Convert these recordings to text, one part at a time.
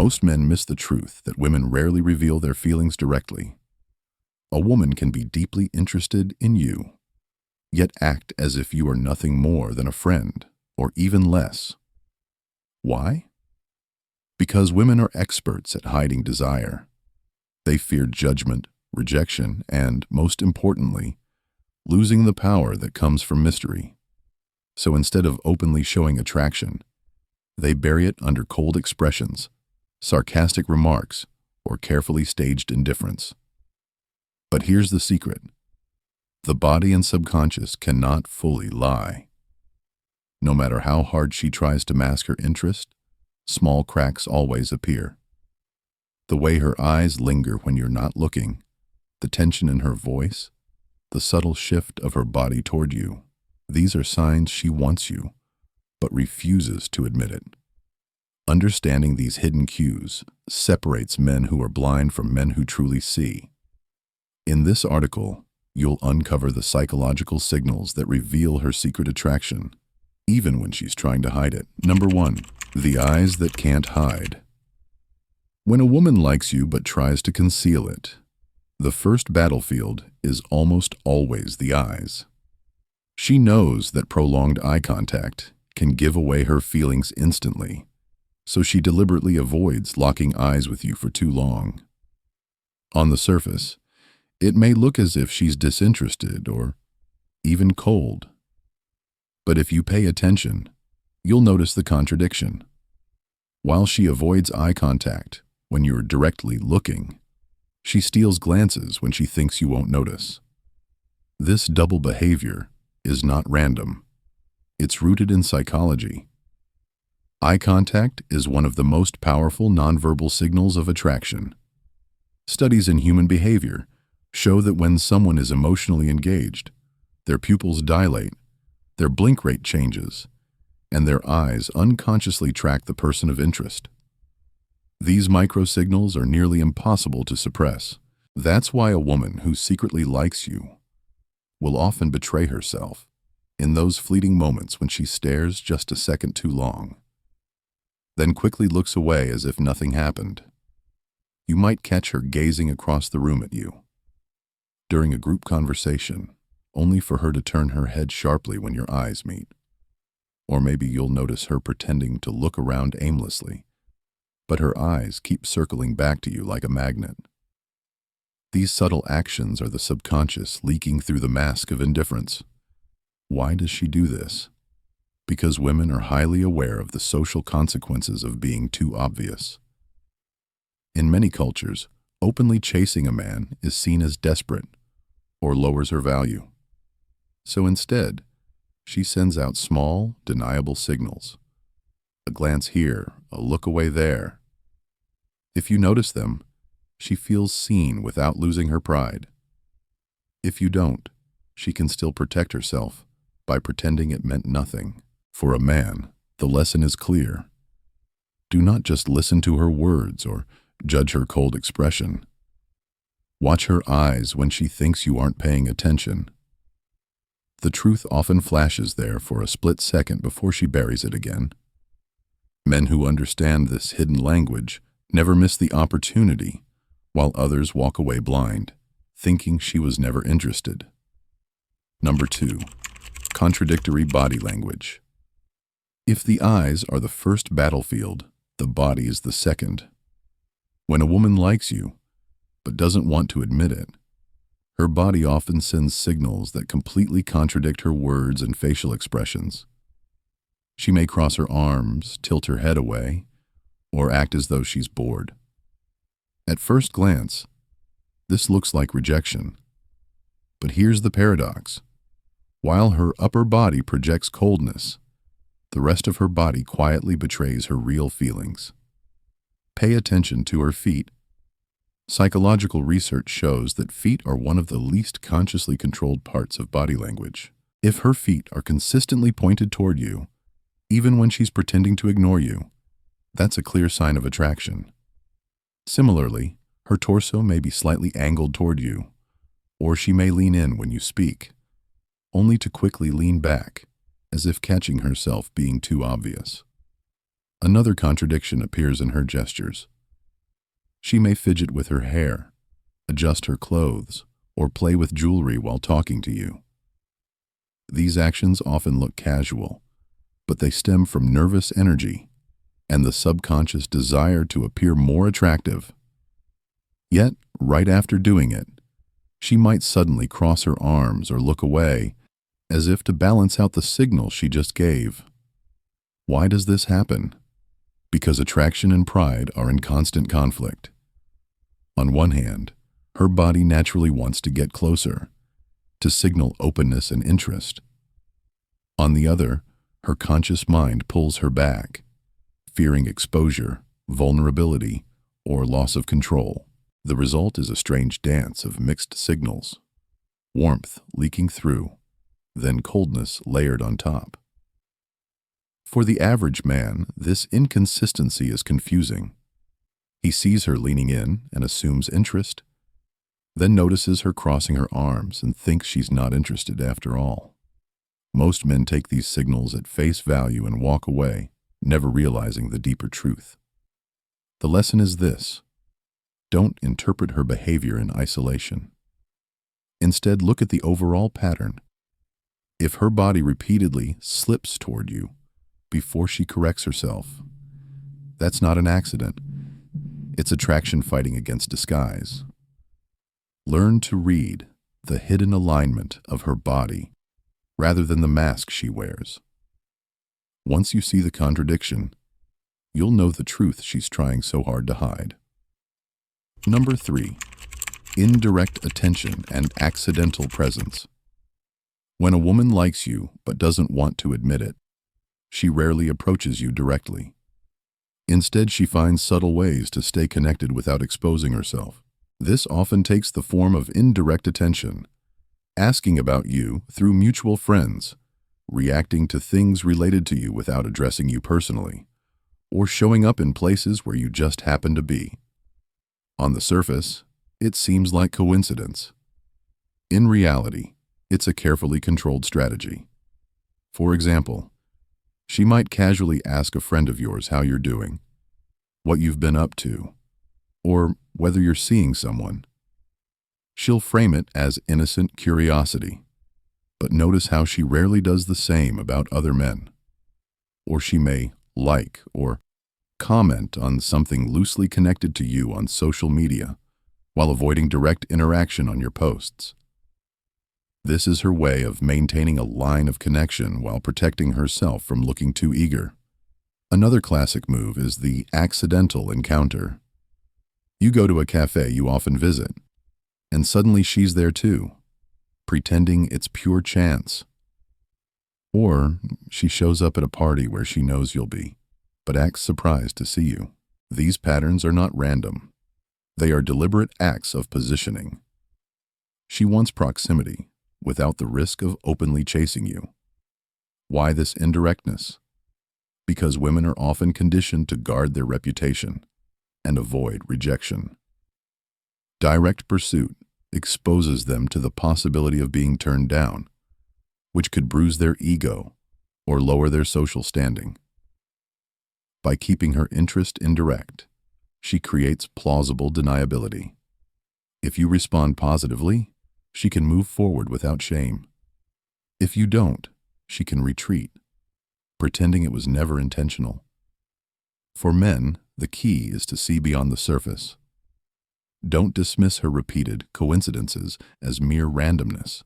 Most men miss the truth that women rarely reveal their feelings directly. A woman can be deeply interested in you, yet act as if you are nothing more than a friend, or even less. Why? Because women are experts at hiding desire. They fear judgment, rejection, and, most importantly, losing the power that comes from mystery. So instead of openly showing attraction, they bury it under cold expressions, sarcastic remarks, or carefully staged indifference. But here's the secret. The body and subconscious cannot fully lie. No matter how hard she tries to mask her interest, small cracks always appear. The way her eyes linger when you're not looking, the tension in her voice, the subtle shift of her body toward you, these are signs she wants you, but refuses to admit it. Understanding these hidden cues separates men who are blind from men who truly see. In this article, you'll uncover the psychological signals that reveal her secret attraction, even when she's trying to hide it. Number 1. The eyes that can't hide. When a woman likes you but tries to conceal it, the first battlefield is almost always the eyes. She knows that prolonged eye contact can give away her feelings instantly, so she deliberately avoids locking eyes with you for too long. On the surface, it may look as if she's disinterested or even cold. But if you pay attention, you'll notice the contradiction. While she avoids eye contact when you're directly looking, she steals glances when she thinks you won't notice. This double behavior is not random. It's rooted in psychology. Eye contact is one of the most powerful nonverbal signals of attraction. Studies in human behavior show that when someone is emotionally engaged, their pupils dilate, their blink rate changes, and their eyes unconsciously track the person of interest. These microsignals are nearly impossible to suppress. That's why a woman who secretly likes you will often betray herself in those fleeting moments when she stares just a second too long, then quickly looks away as if nothing happened. You might catch her gazing across the room at you during a group conversation, only for her to turn her head sharply when your eyes meet. Or maybe you'll notice her pretending to look around aimlessly, but her eyes keep circling back to you like a magnet. These subtle actions are the subconscious leaking through the mask of indifference. Why does she do this? Because women are highly aware of the social consequences of being too obvious. In many cultures, openly chasing a man is seen as desperate or lowers her value. So instead, she sends out small, deniable signals. A glance here, a look away there. If you notice them, she feels seen without losing her pride. If you don't, she can still protect herself by pretending it meant nothing. For a man, the lesson is clear. Do not just listen to her words or judge her cold expression. Watch her eyes when she thinks you aren't paying attention. The truth often flashes there for a split second before she buries it again. Men who understand this hidden language never miss the opportunity, while others walk away blind, thinking she was never interested. Number 2. Contradictory body language. If the eyes are the first battlefield, the body is the second. When a woman likes you, but doesn't want to admit it, her body often sends signals that completely contradict her words and facial expressions. She may cross her arms, tilt her head away, or act as though she's bored. At first glance, this looks like rejection. But here's the paradox. While her upper body projects coldness, the rest of her body quietly betrays her real feelings. Pay attention to her feet. Psychological research shows that feet are one of the least consciously controlled parts of body language. If her feet are consistently pointed toward you, even when she's pretending to ignore you, that's a clear sign of attraction. Similarly, her torso may be slightly angled toward you, or she may lean in when you speak, only to quickly lean back, as if catching herself being too obvious. Another contradiction appears in her gestures. She may fidget with her hair, adjust her clothes, or play with jewelry while talking to you. These actions often look casual, but they stem from nervous energy and the subconscious desire to appear more attractive. Yet, right after doing it, she might suddenly cross her arms or look away, as if to balance out the signal she just gave. Why does this happen? Because attraction and pride are in constant conflict. On one hand, her body naturally wants to get closer, to signal openness and interest. On the other, her conscious mind pulls her back, fearing exposure, vulnerability, or loss of control. The result is a strange dance of mixed signals, warmth leaking through, then coldness layered on top. For the average man, this inconsistency is confusing. He sees her leaning in and assumes interest, then notices her crossing her arms and thinks she's not interested after all. Most men take these signals at face value and walk away, never realizing the deeper truth. The lesson is this: don't interpret her behavior in isolation. Instead, look at the overall pattern. If her body repeatedly slips toward you before she corrects herself, that's not an accident. It's attraction fighting against disguise. Learn to read the hidden alignment of her body rather than the mask she wears. Once you see the contradiction, you'll know the truth she's trying so hard to hide. Number 3, indirect attention and accidental presence. When a woman likes you but doesn't want to admit it, she rarely approaches you directly. Instead, she finds subtle ways to stay connected without exposing herself. This often takes the form of indirect attention, asking about you through mutual friends, reacting to things related to you without addressing you personally, or showing up in places where you just happen to be. On the surface, it seems like coincidence. In reality, it's a carefully controlled strategy. For example, she might casually ask a friend of yours how you're doing, what you've been up to, or whether you're seeing someone. She'll frame it as innocent curiosity, but notice how she rarely does the same about other men. Or she may like or comment on something loosely connected to you on social media while avoiding direct interaction on your posts. This is her way of maintaining a line of connection while protecting herself from looking too eager. Another classic move is the accidental encounter. You go to a cafe you often visit, and suddenly she's there too, pretending it's pure chance. Or she shows up at a party where she knows you'll be, but acts surprised to see you. These patterns are not random. They are deliberate acts of positioning. She wants proximity without the risk of openly chasing you. Why this indirectness? Because women are often conditioned to guard their reputation and avoid rejection. Direct pursuit exposes them to the possibility of being turned down, which could bruise their ego or lower their social standing. By keeping her interest indirect, she creates plausible deniability. If you respond positively, she can move forward without shame. If you don't, she can retreat, pretending it was never intentional. For men, the key is to see beyond the surface. Don't dismiss her repeated coincidences as mere randomness.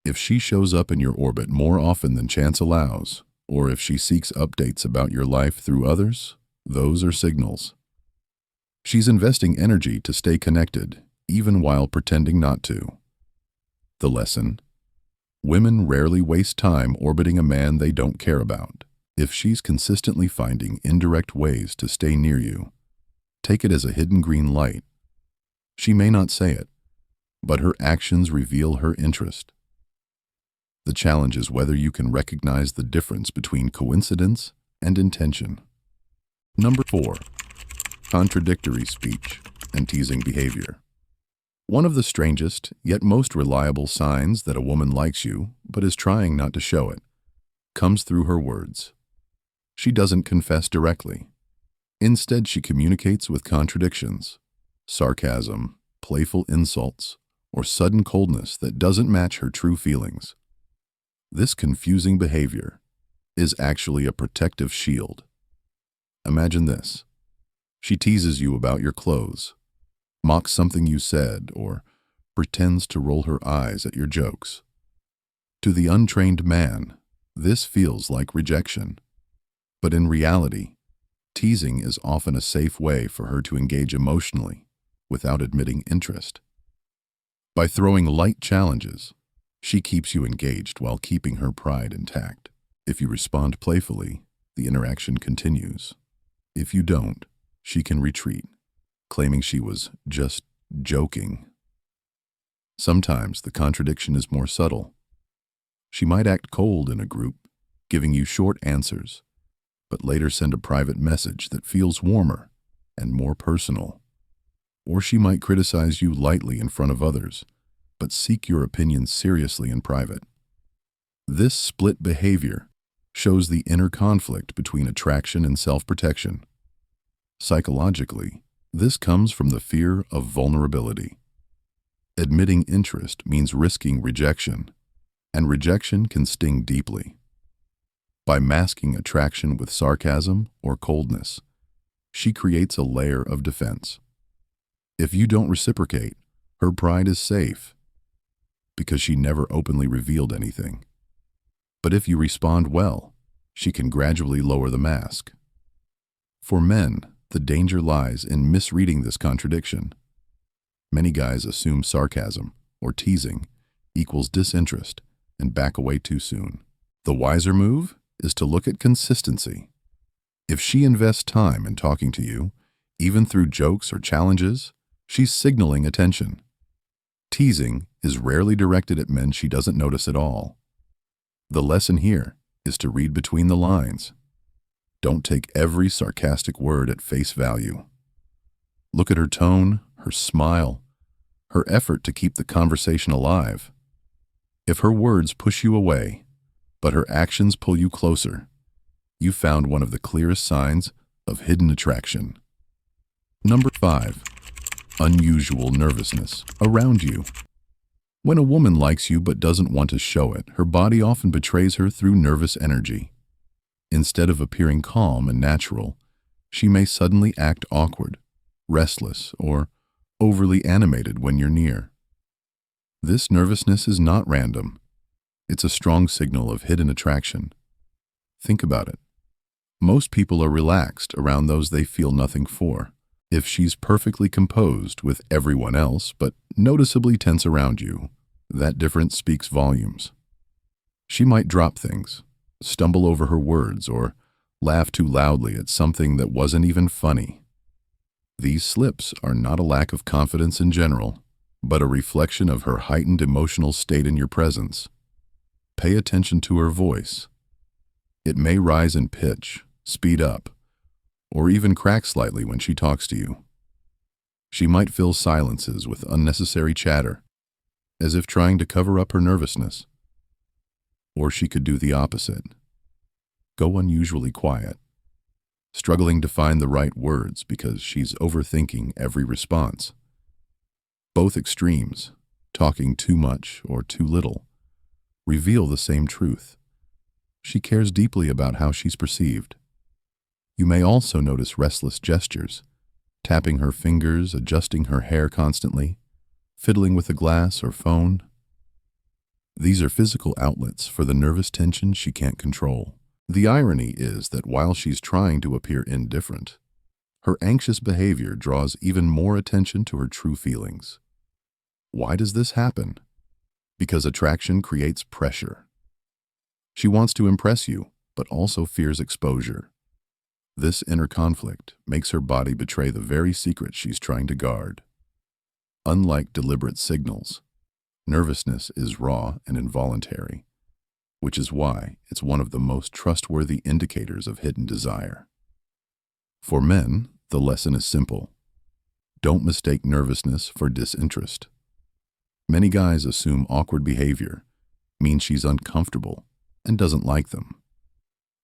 If she shows up in your orbit more often than chance allows, or if she seeks updates about your life through others, those are signals. She's investing energy to stay connected, even while pretending not to. The lesson: women rarely waste time orbiting a man they don't care about. If she's consistently finding indirect ways to stay near you, take it as a hidden green light. She may not say it, but her actions reveal her interest. The challenge is whether you can recognize the difference between coincidence and intention. Number 4, contradictory speech and teasing behavior. One of the strangest, yet most reliable signs that a woman likes you, but is trying not to show it, comes through her words. She doesn't confess directly, Instead, she communicates with contradictions, sarcasm, playful insults, or sudden coldness that doesn't match her true feelings. This confusing behavior is actually a protective shield. Imagine this. She teases you about your clothes, mocks something you said, or pretends to roll her eyes at your jokes. To the untrained man, this feels like rejection. But in reality, teasing is often a safe way for her to engage emotionally without admitting interest. By throwing light challenges, she keeps you engaged while keeping her pride intact. If you respond playfully, the interaction continues. If you don't, she can retreat, claiming she was just joking. Sometimes the contradiction is more subtle. She might act cold in a group, giving you short answers, but later send a private message that feels warmer and more personal. Or she might criticize you lightly in front of others, but seek your opinion seriously in private. This split behavior shows the inner conflict between attraction and self-protection. Psychologically, this comes from the fear of vulnerability. Admitting interest means risking rejection, and rejection can sting deeply. By masking attraction with sarcasm or coldness, she creates a layer of defense. If you don't reciprocate, her pride is safe because she never openly revealed anything. But if you respond well, she can gradually lower the mask. For men, the danger lies in misreading this contradiction. Many guys assume sarcasm or teasing equals disinterest and back away too soon. The wiser move is to look at consistency. If she invests time in talking to you, even through jokes or challenges, she's signaling attention. Teasing is rarely directed at men she doesn't notice at all. The lesson here is to read between the lines. Don't take every sarcastic word at face value. Look at her tone, her smile, her effort to keep the conversation alive. If her words push you away, but her actions pull you closer, you found one of the clearest signs of hidden attraction. Number 5. Unusual nervousness around you. When a woman likes you but doesn't want to show it, her body often betrays her through nervous energy. Instead of appearing calm and natural, she may suddenly act awkward, restless, or overly animated when you're near. This nervousness is not random. It's a strong signal of hidden attraction. Think about it. Most people are relaxed around those they feel nothing for. If she's perfectly composed with everyone else but noticeably tense around you, that difference speaks volumes. She might drop things, stumble over her words, or laugh too loudly at something that wasn't even funny. These slips are not a lack of confidence in general, but a reflection of her heightened emotional state in your presence. Pay attention to her voice. It may rise in pitch, speed up, or even crack slightly when she talks to you. She might fill silences with unnecessary chatter, as if trying to cover up her nervousness. Or she could do the opposite. Go unusually quiet, struggling to find the right words because she's overthinking every response. Both extremes, talking too much or too little, reveal the same truth. She cares deeply about how she's perceived. You may also notice restless gestures, tapping her fingers, adjusting her hair constantly, fiddling with a glass or phone. These are physical outlets for the nervous tension she can't control. The irony is that while she's trying to appear indifferent, her anxious behavior draws even more attention to her true feelings. Why does this happen? Because attraction creates pressure. She wants to impress you, but also fears exposure. This inner conflict makes her body betray the very secret she's trying to guard. Unlike deliberate signals, nervousness is raw and involuntary, which is why it's one of the most trustworthy indicators of hidden desire. For men, the lesson is simple. Don't mistake nervousness for disinterest. Many guys assume awkward behavior means she's uncomfortable and doesn't like them.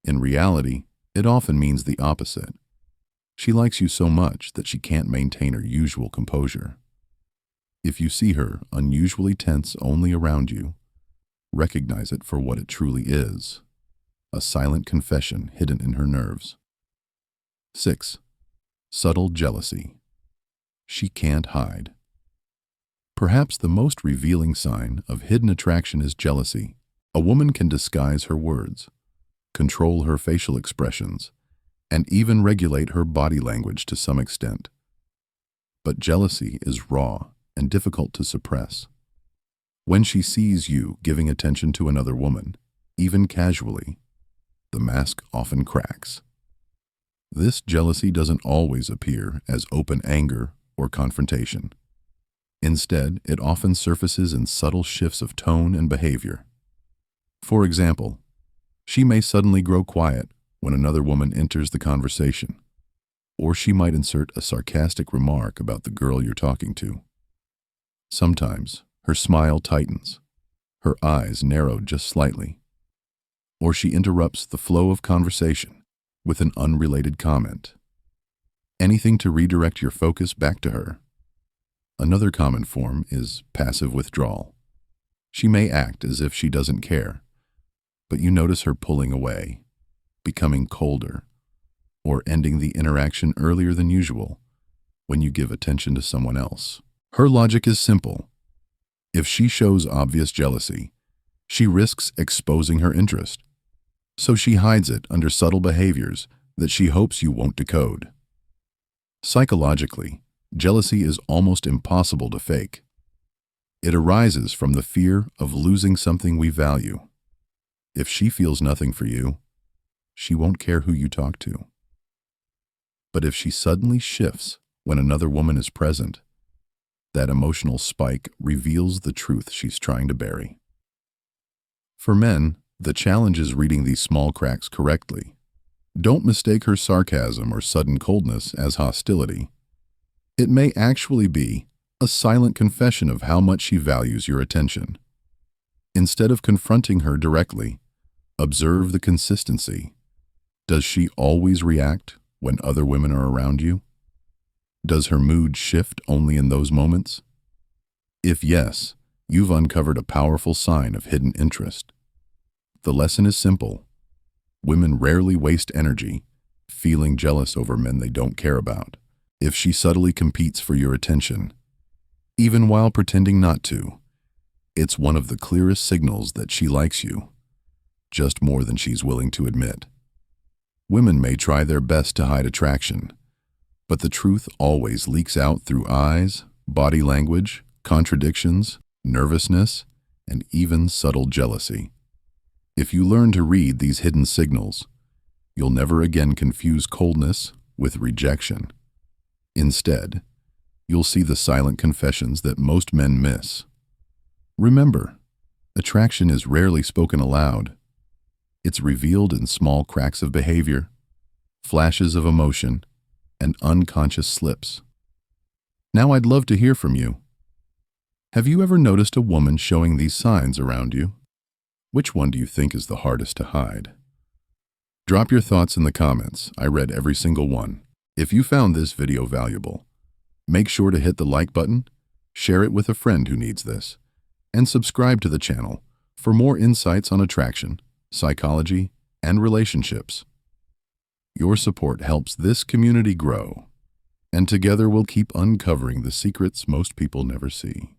In reality, it often means the opposite. She likes you so much that she can't maintain her usual composure. If you see her unusually tense only around you, recognize it for what it truly is, a silent confession hidden in her nerves. 6. Subtle jealousy. She can't hide. Perhaps the most revealing sign of hidden attraction is jealousy. A woman can disguise her words, control her facial expressions, and even regulate her body language to some extent. But jealousy is raw and difficult to suppress. When she sees you giving attention to another woman, even casually, the mask often cracks. This jealousy doesn't always appear as open anger or confrontation. Instead, it often surfaces in subtle shifts of tone and behavior. For example, she may suddenly grow quiet when another woman enters the conversation, or she might insert a sarcastic remark about the girl you're talking to. Sometimes, her smile tightens, her eyes narrow just slightly, or she interrupts the flow of conversation with an unrelated comment. Anything to redirect your focus back to her. Another common form is passive withdrawal. She may act as if she doesn't care, but you notice her pulling away, becoming colder, or ending the interaction earlier than usual when you give attention to someone else. Her logic is simple. If she shows obvious jealousy, she risks exposing her interest, so she hides it under subtle behaviors that she hopes you won't decode. Psychologically, jealousy is almost impossible to fake. It arises from the fear of losing something we value. If she feels nothing for you, she won't care who you talk to. But if she suddenly shifts when another woman is present, that emotional spike reveals the truth she's trying to bury. For men, the challenge is reading these small cracks correctly. Don't mistake her sarcasm or sudden coldness as hostility. It may actually be a silent confession of how much she values your attention. Instead of confronting her directly, observe the consistency. Does she always react when other women are around you? Does her mood shift only in those moments? If yes, you've uncovered a powerful sign of hidden interest. The lesson is simple. Women rarely waste energy feeling jealous over men they don't care about. If she subtly competes for your attention, even while pretending not to, it's one of the clearest signals that she likes you, just more than she's willing to admit. Women may try their best to hide attraction, but the truth always leaks out through eyes, body language, contradictions, nervousness, and even subtle jealousy. If you learn to read these hidden signals, you'll never again confuse coldness with rejection. Instead, you'll see the silent confessions that most men miss. Remember, attraction is rarely spoken aloud. It's revealed in small cracks of behavior, flashes of emotion, and unconscious slips. Now I'd love to hear from you. Have you ever noticed a woman showing these signs around you? Which one do you think is the hardest to hide? Drop your thoughts in the comments. I read every single one. If you found this video valuable, make sure to hit the like button, share it with a friend who needs this, and subscribe to the channel for more insights on attraction, psychology, and relationships. Your support helps this community grow, and together we'll keep uncovering the secrets most people never see.